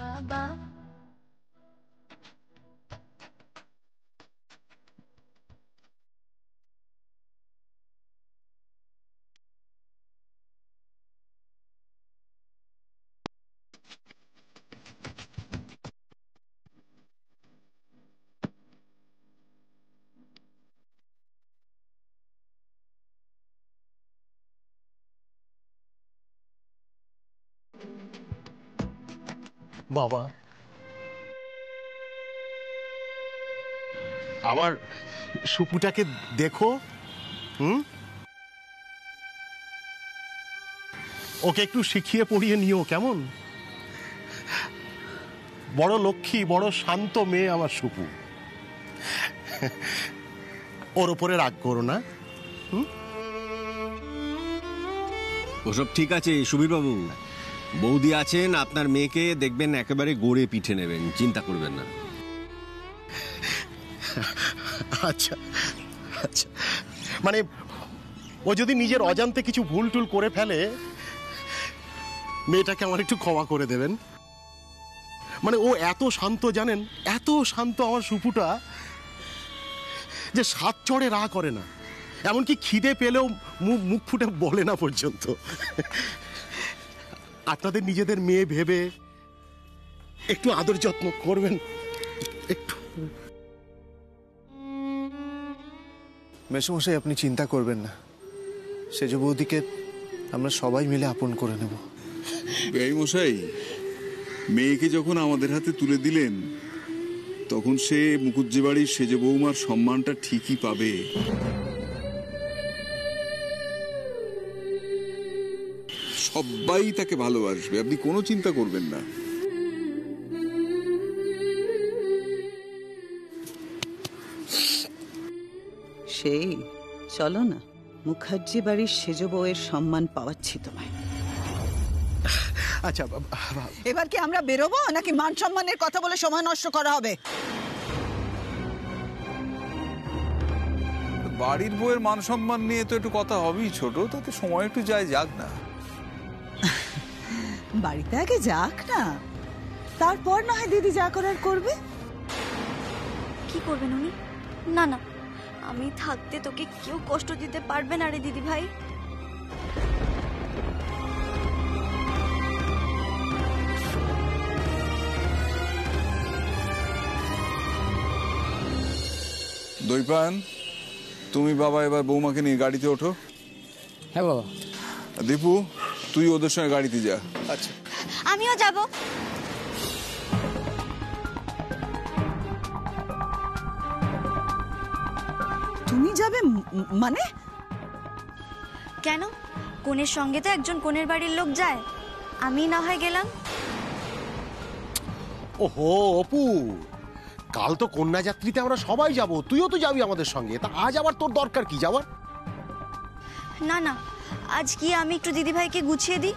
বাবা বাবা আমার সুপুটাকে দেখো। ওকে একটু শিখিয়ে পড়িয়ে নিও কেমন। বড় লক্ষ্মী, বড় শান্ত মেয়ে আমার সুপু। ওর উপরে রাগ করো না। ওসব ঠিক আছে সুবীর বাবু, বৌদি আছেন, আপনার মেয়েকে দেখবেন একেবারে গড়ে পিঠে নেবেন, চিন্তা করবেন না। আচ্ছা আচ্ছা, মানে ও যদি নিজের অজান্তে কিছু ভুল টুল করে ফেলে, মেয়েটাকে আমার একটু ক্ষমা করে দেবেন। মানে ও এত শান্ত জানেন, এত শান্ত আমার সুপুটা, যে সাত চড়ে রা করে না, এমনকি খিদে পেলেও মুখ ফুটে বলে না পর্যন্ত। আপনাদের নিজেদের মেয়ে ভেবে একটু আদর যত্ন করবেন একটু। মেসোমশাই আপনি চিন্তা করবেন না, সেজ বৌদিকে আমরা সবাই মিলে আপন করে নেব। বেআই মশাই, মেয়েকে যখন আমাদের হাতে তুলে দিলেন, তখন সে মুকুজ্জি বাড়ির সেজ বৌমার সম্মানটা ঠিকই পাবে। সবাই তাকে ভালোবাসবে, আপনি কোনো চিন্তা করবেন না। সেই চলো না, মুখার্জি বাড়ির সেজ বউয়ের সম্মান পাওয়াচ্ছি তোমায়। আচ্ছা, এবার কি আমরা বেরোবো নাকি মান সম্মানের কথা বলে সময় নষ্ট করা হবে? বাড়ির বউয়ের মান সম্মান নিয়ে তো একটু কথা হবেই ছোট, তাতে সময় একটু যায়, যাক না। বাড়িতে আগে যাক না, তারপর না হয় দিদি যা করার করবে। কি করবেন উনি? না না, আমি থাকতে তোকে কেউ কষ্ট দিতে পারবে না রে দিদি ভাই। দইপান, তুমি বাবা এবার বৌমাকে নিয়ে গাড়িতে ওঠো। হ্যাঁ বাবা। দীপু, তুই ওদের সঙ্গে গাড়িতে যা। আচ্ছা। আমিও যাব। তুমি যাবে মানে? কেন, কনের সঙ্গে তো একজন কনের বাড়ির লোক যায়, আমি না হয় গেলাম। ওহো অপু, কাল তো কন্যা যাত্রীতে আমরা সবাই যাব, তুইও তো যাবি আমাদের সঙ্গে, তা আজ আবার তোর দরকার কি যাওয়ার? না না, আজ কি আমি একটু দিদি ভাইকে গুছিয়ে দিই।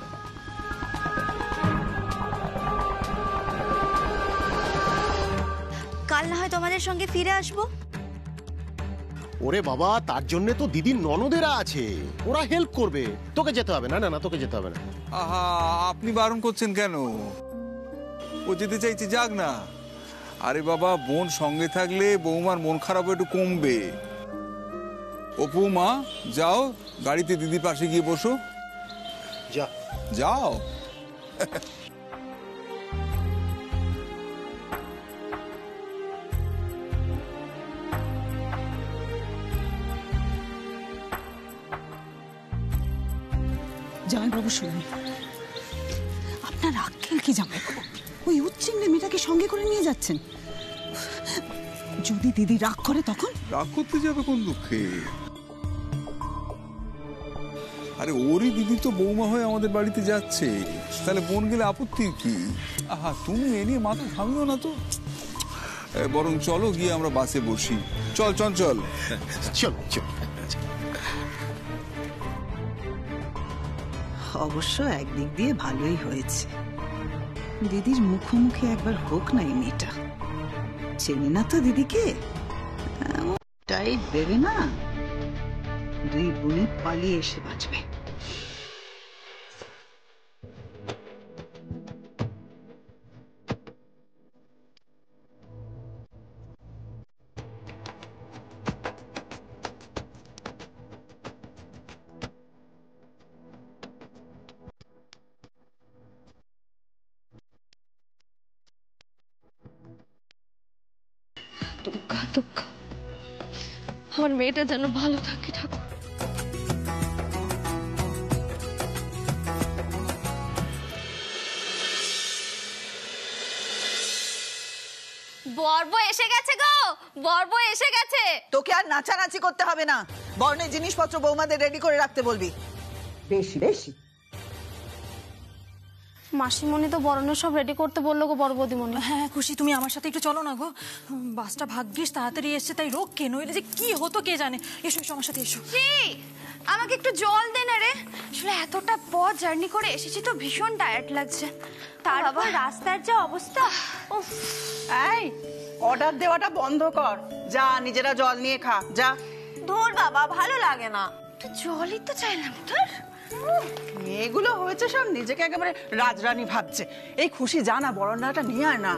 কাল না হয় তোমাদের সঙ্গে ফিরে আসবো। ওরে বাবা, তার জন্য তো দিদির ননদেরা আছে, ওরা হেল্প করবে, তোকে যেতে হবে না। না না, তোকে যেতে হবে না। আহা, আপনি বারণ করছেন কেন? ও যেতে চাইছে, যাক না। আরে বাবা, বোন সঙ্গে থাকলে বৌমার মন খারাপ একটু কমবে। অপু মা, যাও গাড়িতে দিদির পাশে গিয়ে বসো। যা যাও। জামাইবাবু শুনুন, আপনার আক্কেল কি জামাইবাবু? ওই উচ্চিংড়ে মেয়েটাকে সঙ্গে করে নিয়ে যাচ্ছেন। যদি দিদি রাগ করে তখন? রাগ করতে যাবে কোন দুঃখে? আরে ওরই দিদি তো বৌমা হয়ে আমাদের বাড়িতে যাচ্ছে, তাহলে বোন গেলে আপত্তি কি? আহা, তুমি এ নিয়ে মাথা ঘামিও না তো। বরং চলো গিয়ে আমরা বাসে বসি। চল চল চল চল চল। অবশ্য একদিক দিয়ে ভালোই হয়েছে, দিদির মুখোমুখি একবার হোক না এই মেয়েটা। চেনে না তো দিদিকে, টাইট দেবে না, দুই বোনই পালিয়ে এসে বাঁচবে। দুঃখ, আমার মেয়েটা যেন ভালো থাকে ঠাকুর। বর্ব এসে গেছে গো, বর্ব এসে গেছে। তোকে আর নাচানাচি করতে হবে না, বরণের জিনিসপত্র বৌমাদের রেডি করে রাখতে বলবি। বেশি বেশি মাসিমণি তো বরণের সব রেডি করতে বললো গো বড় বৌদিমণি। হ্যাঁ খুশি, তুমি আমার সাথে একটু চলো না গো। বাসটা ভাগ্যিস তাড়াতাড়ি এসছে, তাই রোগ কে নইলে যে কি হতো কে জানে। এসো এসো আমার সাথে এসো। আমাকে একটু জল দে না রে, আসলে এতটা পথ জার্নি করে এসেছি তো ভীষণ টায়ার্ড লাগছে। তারপর রাস্তার যা অবস্থা। এই অর্ডার দেওয়াটা বন্ধ কর, যা নিজেরা জল নিয়ে খা যা। ধুর বাবা, ভালো লাগে না, তো জলই তো চাইলাম তোর। মেয়েগুলো হয়েছে সব নিজেকে একেবারে রাজরানী ভাবছে। এই খুশি জানা বরণডালাটা নিয়ে আয় না।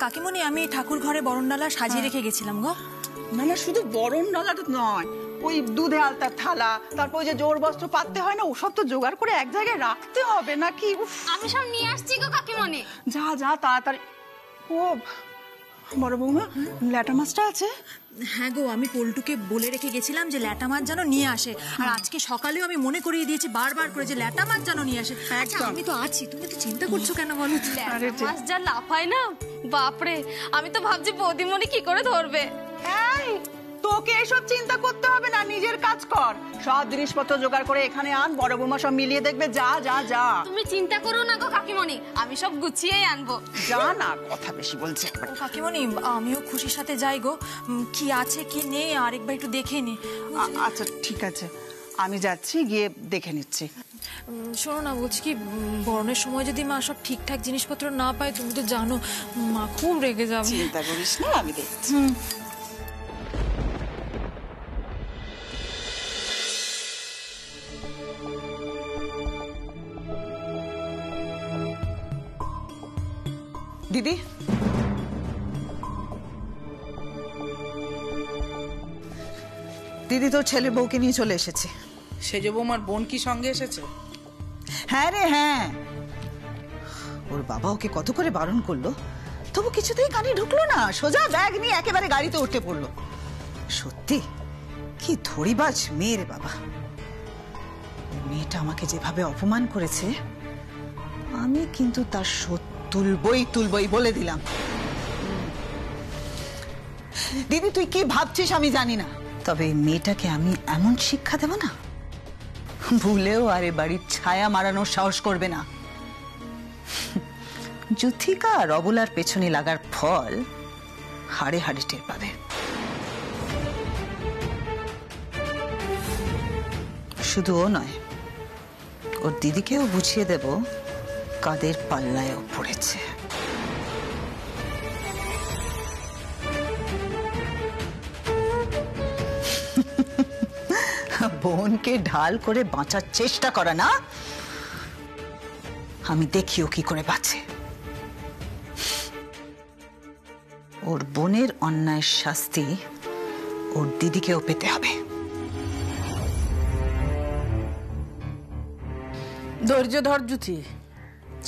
কাকিমণি, আমি ঠাকুর ঘরে বরণডালা সাজিয়ে রেখে গেছিলাম গো। না না, শুধু বরণডালাটা নয়, ওই দুধে আলতার থালা, তারপর ওই যে জোর বস্ত্র পাততে হয় না, ওসব তো জোগাড় করে এক জায়গায় রাখতে হবে নাকি। আমি সব নিয়ে আসছি গো কাকিমণি। যা যা তাড়াতাড়ি। ও বড় বৌমা, ল্যাটা মাছটা আছে? হ্যাঁ গো, আমি পল্টুকে বলে রেখে গেছিলাম যে ল্যাটা মাছ যেন নিয়ে আসে, আর আজকে সকালেও আমি মনে করিয়ে দিয়েছি বারবার করে যে ল্যাটা মাছ যেন নিয়ে আসে। আচ্ছা, আমি তো আছি, তুমি তো চিন্তা করছো কেন বলো? মাছ যা লাফায় না, বাপরে, আমি তো ভাবছি বৌদিমণি কি করে ধরবে। এই তোকে এসব চিন্তা করতে হবে না, নিজের কাজ কর। সব জিনিসপত্র জোগাড় করে এখানে আন, বড় বৌমা সব মিলিয়ে দেখবে। যা যা যা। তুমি চিন্তা করো না গো কাকিমণি, আমি সব গুছিয়েই আনবো। যা না, কথা বেশি বলছে। কাকিমণি, আমিও খুশির সাথে যাই গো, কি আছে কি নেই আরেকবার একটু দেখে নি। আচ্ছা ঠিক আছে, আমি যাচ্ছি, গিয়ে দেখে নিচ্ছি। শোনো না, বলছি কি, বরণের সময় যদি মা সব ঠিকঠাক জিনিসপত্র না পায়, তুমি তো জানো মা খুব রেগে যাবে। চিন্তা করিস না, আমি দেখছি। দিদি, দিদি তোর ছেলে বউকে নিয়ে চলে এসেছে। সেজ বৌমার বোন কি সঙ্গে এসেছে? হ্যাঁ রে হ্যাঁ, ওর বাবা ওকে কত করে বারণ করলো, তবু কিছুতেই কানে ঢুকলো না। সোজা ব্যাগ নিয়ে একেবারে গাড়িতে উঠে পড়লো। সত্যি কি ধরিবাজ মেয়ে রে বাবা। মেয়েটা আমাকে যেভাবে অপমান করেছে, আমি কিন্তু তার শোধ তুলবই বলে দিলাম। দিদি তুই কি ভাবছিস আমি জানি না, তবে মেয়েটাকে আমি এমন শিক্ষা দেব না, ভুলেও আরে বাড়ির ছায়া মারানোর সাহস করবে না। যুথিকা আর অবলার পেছনে লাগার ফল হাড়ে হাড়ে টের পাবে। শুধু ও নয়, ওর দিদিকেও বুঝিয়ে দেব কাদের পাল্লায়ও পড়েছে। বোনকে ঢাল করে বাঁচার চেষ্টা করা না, আমি দেখিও কি করে বাঁচে। ওর বোনের অন্যায়ের শাস্তি ওর দিদিকেও পেতে হবে। ধৈর্য ধর জুথি,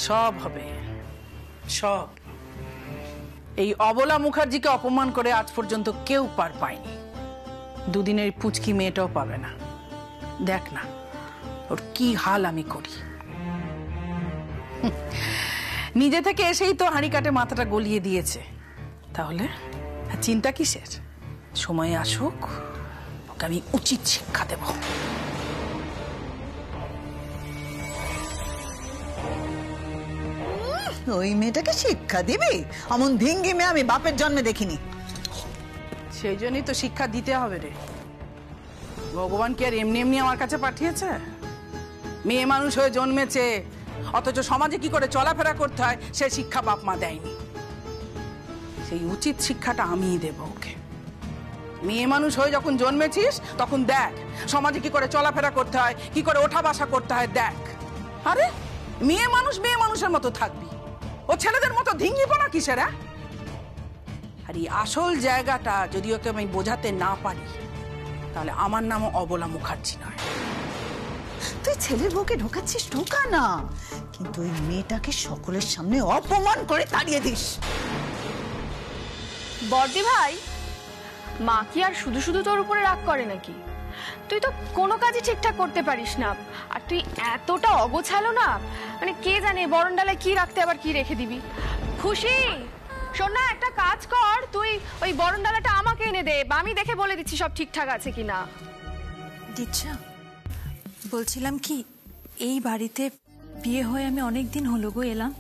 সব হবে, সব। এই অবলা মুখার্জিকে অপমান করে আজ পর্যন্ত কেউ পার পায়নি, দুদিনের পুচকি মেয়েটাও পাবে না। দেখ না ওর কি হাল আমি করি। নিজে থেকে এসেই তো হাঁড়ি কাটে মাথাটা গলিয়ে দিয়েছে, তাহলে চিন্তা কিসের? সময় আসুক, ওকে আমি উচিত শিক্ষা দেব। ওই মেয়েটাকে শিক্ষা দিবি? এমন ধিঙ্গি মেয়ে আমি বাপের জন্মে দেখিনি। সেই জন্যই তো শিক্ষা দিতে হবে রে। ভগবান কি আর এমনি এমনি আমার কাছে পাঠিয়েছে? মেয়ে মানুষ হয়ে জন্মেছে, অথচ সমাজে কি করে চলাফেরা করতে হয় সে শিক্ষা বাপ মা দেয়নি। সেই উচিত শিক্ষাটা আমিই দেব ওকে। মেয়ে মানুষ হয়ে যখন জন্মেছিস তখন দেখ সমাজে কি করে চলাফেরা করতে হয়, কি করে ওঠা বসা করতে হয় দেখ। আরে মেয়ে মানুষ মেয়ে মানুষের মতো থাকবি, ও ছেলেদের মতো ধিঙ্গিপনা কিসের? আর এই আসল জায়গাটা যদি ওকে আমি বোঝাতে না পারি, তাহলে আমার নামও অবলা মুখার্জি নয়। তুই ছেলের বউকে ঢোকাচ্ছিস, ঢোকা না, কিন্তু ওই মেয়েটাকে সকলের সামনে অপমান করে তাড়িয়ে দিস। বর্দি ভাই, মা কি আর শুধু শুধু তোর উপরে রাগ করে নাকি? তুই তো কোনো কাজই ঠিকঠাক করতে পারিস না, আর তুই এতটা অগোছালো না, মানে কে জানে বরণডালায় কি রাখতে আবার কি রেখে দিবি। খুশি শোন না, একটা কাজ কর, তুই ওই বরণডালাটা আমাকে এনে দে, আমি দেখে বলে দিচ্ছি সব ঠিকঠাক আছে কিনা। দিচ্ছা, বলছিলাম কি, এই বাড়িতে বিয়ে হয়ে আমি অনেক দিন হলো গো এলাম,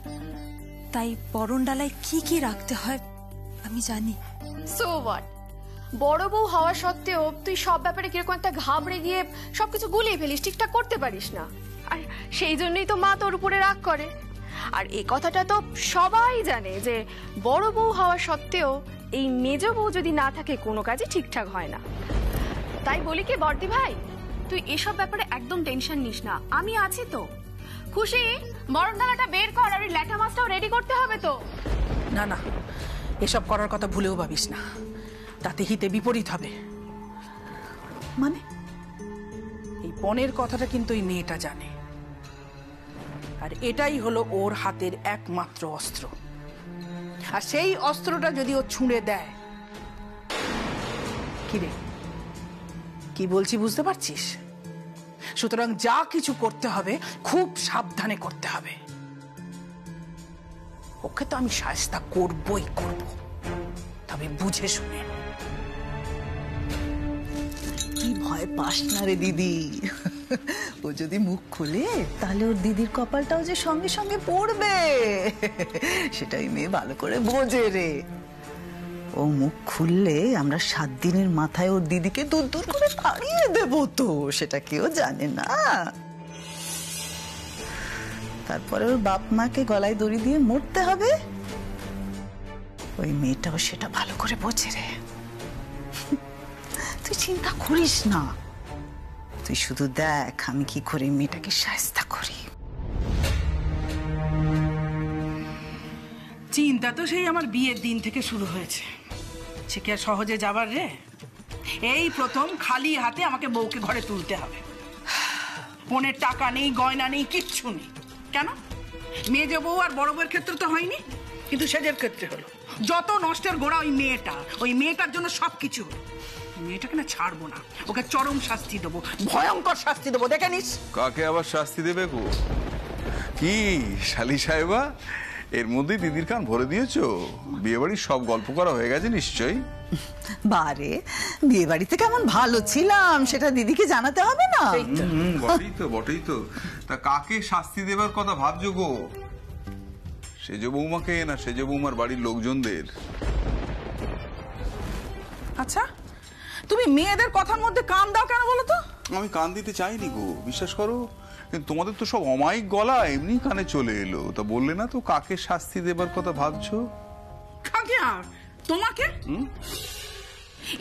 তাই বরণডালায় কি কি রাখতে হয় আমি জানি। সো হোয়াট, বড় বউ হওয়া সত্ত্বেও তুই সব ব্যাপারে কিরকম একটা ঘাবড়ে গিয়ে সবকিছু গুলিয়ে ফেলিস, ঠিকঠাক করতে পারিস না। আর সেই জন্যই তো মা তোর উপরে রাগ করে। আর এই কথাটা তো সবাই জানে যে বড় বউ হওয়া সত্ত্বেও এই মেজ বউ যদি না থাকে কোনো কাজই ঠিকঠাক হয় না। তাই বলি কি বর্দি ভাই, তুই এসব ব্যাপারে একদম টেনশন নিস না, আমি আছি তো। খুশি, বরণডালাটা বের কর, আর ল্যাটা মাছটাও রেডি করতে হবে তো। না না, এসব করার কথা ভুলেও ভাবিস না, তাতে হিতে বিপরীত হবে। মানে এই পণের কথাটা কিন্তু এই মেয়েটা জানে, আর এটাই হলো ওর হাতের একমাত্র অস্ত্র। আর সেই অস্ত্রটা যদি ও ছুঁড়ে দেয়, কি রে, কি বলছি বুঝতে পারছিস? সুতরাং যা কিছু করতে হবে খুব সাবধানে করতে হবে। ওকে তো আমি শায়েস্তা করবই করব, তবে বুঝে শুনে। তুই ভয় পাস না রে দিদি, ও যদি মুখ খুলে তাহলে ওর দিদির কপালটাও যে সঙ্গে সঙ্গে পড়বে, সেটাই মেয়ে ভালো করে বোঝে রে। ও মুখ খুললে আমরা 7 দিনের মাথায় ওর দিদিকে দূর দূর করে তাড়িয়ে দেবো তো, সেটা কেউ জানে না। তারপরে ওর বাপ মাকে গলায় দড়ি দিয়ে মরতে হবে, ওই মেয়েটাও সেটা ভালো করে বোঝে রে। তুই চিন্তা করিস না, তুই শুধু দেখ আমি কি করে মেয়েটাকে শায়েস্তা করি। চিন্তা তো সেই আমার বিয়ের দিন থেকে শুরু হয়েছে, সে কি আর সহজে যাবার রে? এই প্রথম খালি হাতে আমাকে বউকে ঘরে তুলতে হবে। পণের টাকা নেই, গয়না নেই, কিচ্ছু নেই। কেন? মেয়ে যে বউ আর বড় বউয়ের ক্ষেত্রে তো হয়নি, কিন্তু সেজের ক্ষেত্রে হলো। যত নষ্টের গোড়া ওই মেয়েটা, ওই মেয়েটার জন্য সবকিছু হলো। মেয়েটাকে না ছাড়বো না, ওকে চরম শাস্তি দেবো, ভয়ঙ্কর শাস্তি দেবো, দেখে নিস। কাকে আবার শাস্তি দেবে গো? কি শালি সাহেবা, এর মধ্যেই দিদির কান ভরে দিয়েছো? বিয়ে বাড়ির সব গল্প করা হয়ে গেছে নিশ্চয়ই। বারে, বিয়ে বাড়িতে কেমন ভালো ছিলাম সেটা দিদিকে জানাতে হবে না? বটেই তো, বটেই তো। তা কাকে শাস্তি দেবার কথা ভাবছো গো? সেজ বৌমাকে না সেজ বৌমার বাড়ির লোকজনদের? আচ্ছা, তুমি মেয়েদের কথার মধ্যে কান দাও কেন বলো তো? আমি কান দিতে চাইনি গো, বিশ্বাস করো, কিন্তু তোমাদের তো সব অমায়িক গলা এমনি কানে চলে এলো। তা বললে না তো কাকে শাস্তি দেবার কথা ভাবছো? কাকে? আর তোমাকে?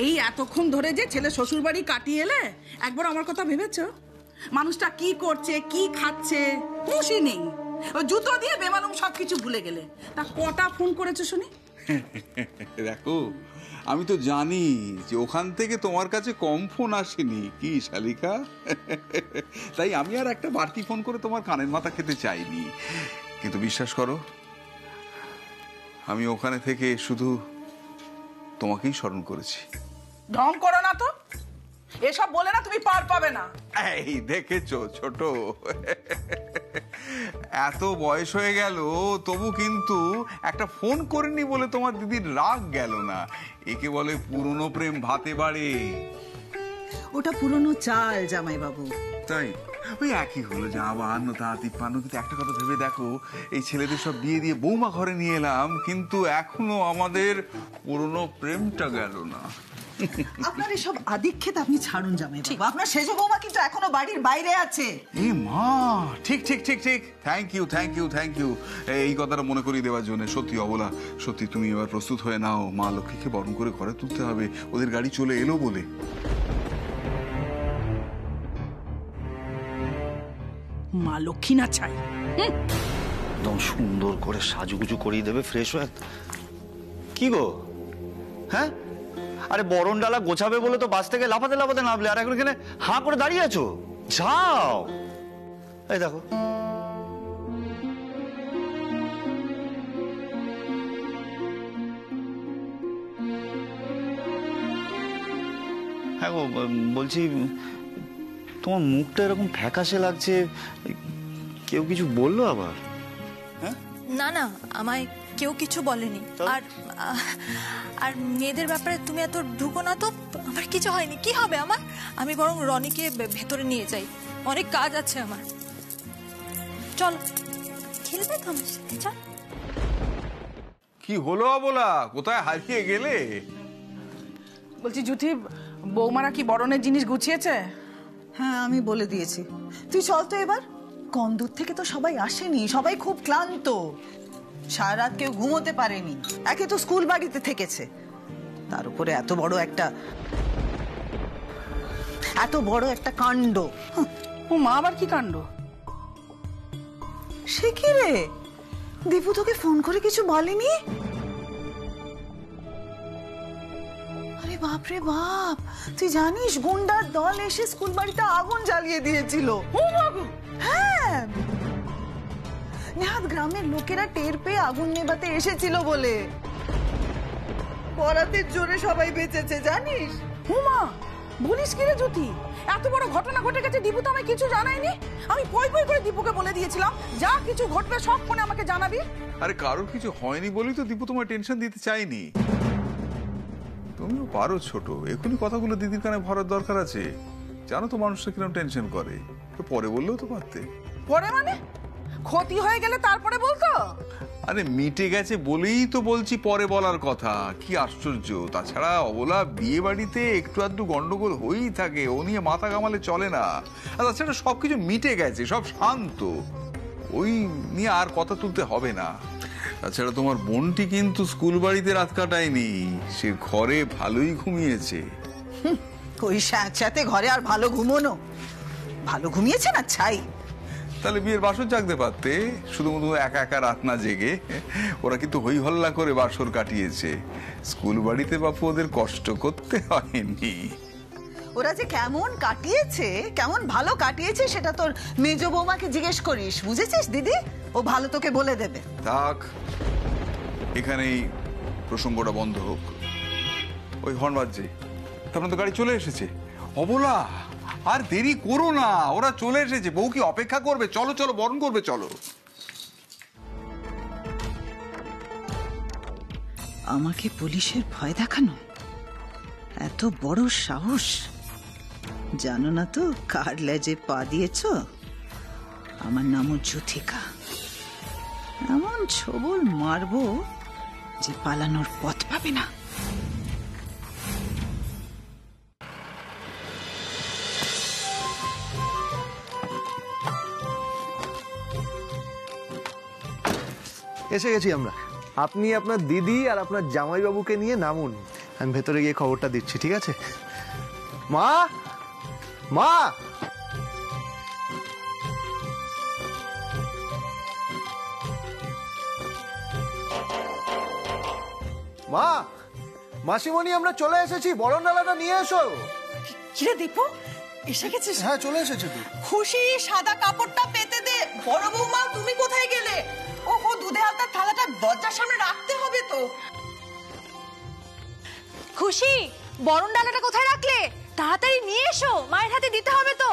এই এতক্ষণ ধরে যে ছেলে শ্বশুর বাড়ি কাটিয়ে এলে, একবার আমার কথা ভেবেছো? মানুষটা কি করছে, কি খাচ্ছে, খুশি নেই, ও জুতো দিয়ে বেমালুম সবকিছু ভুলে গেলে। তা কটা ফোন করেছো শুনি? দেখো, আমি তো জানি যে ওখান থেকে তোমার কাছে কম ফোন আসেনি, কি শালিকা? তাই আমি আর একটা বাড়তি ফোন করে তোমার কানের মাথা খেতে চাইনি। কিন্তু বিশ্বাস করো, আমি ওখানে থেকে শুধু তোমাকেই স্মরণ করেছি। ঢং করো না তো, এসব বলে না তুমি পার পাবে না। এই দেখেছো ছোট, এত বয়স হয়ে গেল তবু কিন্তু একটা ফোন করেনি বলে তোমার দিদির রাগ গেল না। একে বলে পুরনো প্রেম ভাতে বাড়ে। ওটা পুরনো চাল জামাই বাবু। তাই ওই একই হলো, যা বাহান্ন তা তিপ্পান্ন। কিন্তু একটা কথা ভেবে দেখো, এই ছেলেদের সব বিয়ে দিয়ে বৌমা ঘরে নিয়ে এলাম, কিন্তু এখনো আমাদের পুরনো প্রেমটা গেল না। আপনার এসব আদিক্ষেত আপনি ছাড়ুন জামাই বাবু, আপনার সেজ বৌমা কিন্তু এখনো বাড়ির বাইরে আছে। এ মা, ঠিক ঠিক ঠিক ঠিক, thank you thank you thank you এই কথাটা মনে করিয়ে দেওয়ার জন্য। সত্যি অবলা, সত্যি তুমি এবার প্রস্তুত হয়ে নাও, মা লক্ষ্মীকে বরণ করে ঘরে তুলতে হবে, ওদের গাড়ি চলে এলো বলে। মা লক্ষ্মী না চাই, একদম সুন্দর করে সাজুগুজু করিয়ে দেবে, ফ্রেশ হয়ে। কি গো, হ্যাঁ? আরে বরণডালা গোছাবে বলে তো বাস থেকে লাফাতে লাফাতে নামলে, আর এখন এখানে হাঁ করে দাঁড়িয়ে আছো। যাও, এই দেখো। হ্যাঁ গো, বলছি তোমার মুখটা এরকম ফ্যাকাশে লাগছে, কেউ কিছু বললো আবার? না না, আমায় কেউ কিছু বলেনি। আর আর মেয়েদের ব্যাপারে তুমি এত ঢুকো না তো। আমার কিছু হয়নি, কি হবে আমার? আমি বরং রনিকে ভেতরে নিয়ে যাই, অনেক কাজ আছে আমার। চল, খেলবে তো আমার সাথে, চল। কি হলো বলা, কোথায় হারিয়ে গেলে? বলছি জুথি, বৌমারা কি বরণের জিনিস গুছিয়েছে? হ্যাঁ, আমি বলে দিয়েছি। তুই চল তো এবার। কম দূর থেকে তো সবাই আসেনি, সবাই খুব ক্লান্ত, সারা রাত কেউ ঘুমোতে পারেনি, একে তো স্কুল বাড়িতে থেকেছে, তার উপরে এত বড় একটা কাণ্ড। ও মা, আবার কি কাণ্ড? সে কি রে, দীপু তোকে ফোন করে কিছু বলেনি? আরে বাপ রে বাপ, তুই জানিস গুন্ডার দল এসে স্কুল বাড়িতে আগুন জ্বালিয়ে দিয়েছিল। হ্যাঁ, নেহাত গ্রামের লোকেরা টের পেয়ে আগুন নেভাতে এসেছিল বলে বরাতের জোরে সবাই বেঁচেছে, জানিস? হুমা, বলিস কি রে জ্যোতি, এত বড় ঘটনা ঘটে গেছে, দীপু তো আমায় কিছু জানায়নি। আমি পই করে দীপুকে বলে দিয়েছিলাম যা কিছু ঘটবে সব ফোনে আমাকে জানাবি। আরে কারোর কিছু হয়নি বলেই তো দীপু তোমার টেনশন দিতে চাইনি। তুমিও পারো ছোট, এখনই কথাগুলো দিদির কানে ভরার দরকার আছে। জানো তো মানুষটা কিরকম টেনশন করে, তো পরে বললেও তো পারতে। পরে মানে? ক্ষতি হয়ে গেলে তারপরে বলতো? আরে মিটে গেছে বলেই তো বলছি পরে বলার কথা। কি আশ্চর্য! তাছাড়া অবলা বিয়ে বাড়িতে একটু আধটু গন্ডগোল হয়েই থাকে, ও নিয়ে মাথা কামালে চলে না। আর তাছাড়া সবকিছু মিটে গেছে, সব শান্ত, ওই নিয়ে আর কথা তুলতে হবে না। তাছাড়া তোমার বোনটি কিন্তু স্কুল বাড়িতে রাত কাটায়নি, সে ঘরে ভালোই ঘুমিয়েছে। ওই সাথে ঘরে আর ভালো ঘুমোনো? ভালো ঘুমিয়েছে না ছাই? তাহলে বিয়ের বাসর জাগতে পারতে, শুধুমাত্র একা একা রাত না জেগে। ওরা কিন্তু হই হল্লা করে বাসর কাটিয়েছে, স্কুল বাড়িতে বাপু ওদের কষ্ট করতে হয়নি। ওরা যে কেমন কাটিয়েছে, কেমন ভালো কাটিয়েছে, সেটা তোর মেজ বৌমাকে জিজ্ঞেস করিস, বুঝেছিস দিদি? ও ভালো তোকে বলে দেবে। থাক, এখানেই প্রসঙ্গটা বন্ধ হোক। ওই হর্ন বাজছে, তারপর তো গাড়ি চলে এসেছে। অবলা, আর দেরি করো না, ওরা চলে এসেছে, বউ কি অপেক্ষা করবে? চলো চলো, বরণ করবে, চলো। আমাকে পুলিশের ভয় দেখানো? এত বড় সাহস! জানো না তো কার লেজে পা দিয়েছ? আমার নামও যুথিকা। এমন ছবল মারবো যে পালানোর পথ পাবে না। এসে গেছি আমরা। আপনি আপনার দিদি আর আপনার জামাইবাবুকে নিয়ে নামুন, আমি ভেতরে গিয়ে খবরটা দিচ্ছি, ঠিক আছে? মা, মা, মা, মাসিমণি আমরা চলে এসেছি, বরণ ডালাটা নিয়ে এসো। কিরে দীপু, এসে গেছিস? হ্যাঁ, চলে এসেছে তো। খুশি, সাদা কাপড়টা পেতে দে। বড় বৌমা, তুমি কোথায় গেলে? ওহো, দুধে হালতার থালাটা দরজার সামনে রাখতে হবে তো। খুশি, বরণ ডালাটা কোথায় রাখলে? তাড়াতাড়ি নিয়ে এসো, মায়ের হাতে দিতে হবে তো।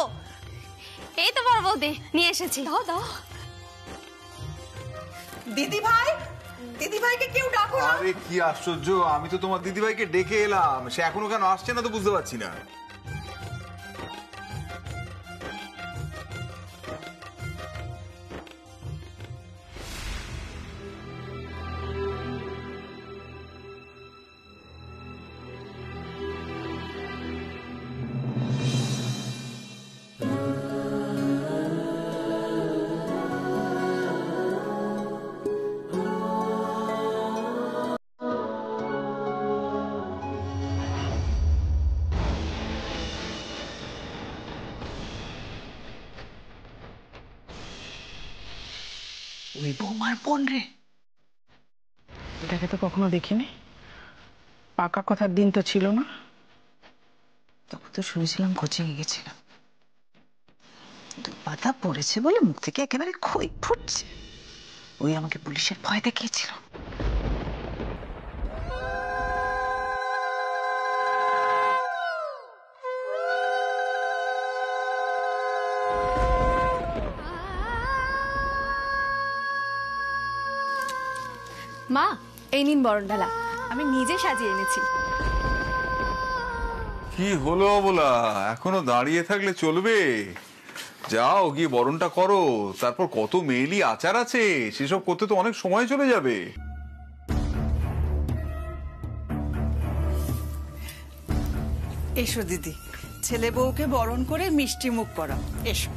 এই তো বড় বৌদি, নিয়ে এসেছি। দাও দাও। দিদি ভাই, দিদি ভাইকে কেউ ডাকো না। আরে কি আশ্চর্য, আমি তো তোমার দিদিভাইকে ডেকে এলাম, সে এখনো কেন আসছে না তো বুঝতে পারছি না। ওই বৌমার বোন রে। এটাকে তো কখনো দেখিনি, পাকা কথার দিন তো ছিল না। তখন তো শুনেছিলাম কোচিং এ গেছিলাম, পাতা পড়েছে বলে মুখ থেকে একেবারে খই ফুটছে। ওই আমাকে পুলিশের ভয় দেখিয়েছিল। মা, এই নিন বরণডালা, আমি নিজে সাজিয়ে এনেছি। কি হলো বলা, এখনো দাঁড়িয়ে থাকলে চলবে? যাও গিয়ে বরণটা করো, তারপর কত মেয়েলি আচার আছে সেসব করতে তো অনেক সময় চলে যাবে। এসো দিদি, ছেলে বউকে বরণ করে মিষ্টি মুখ করাও, এসো।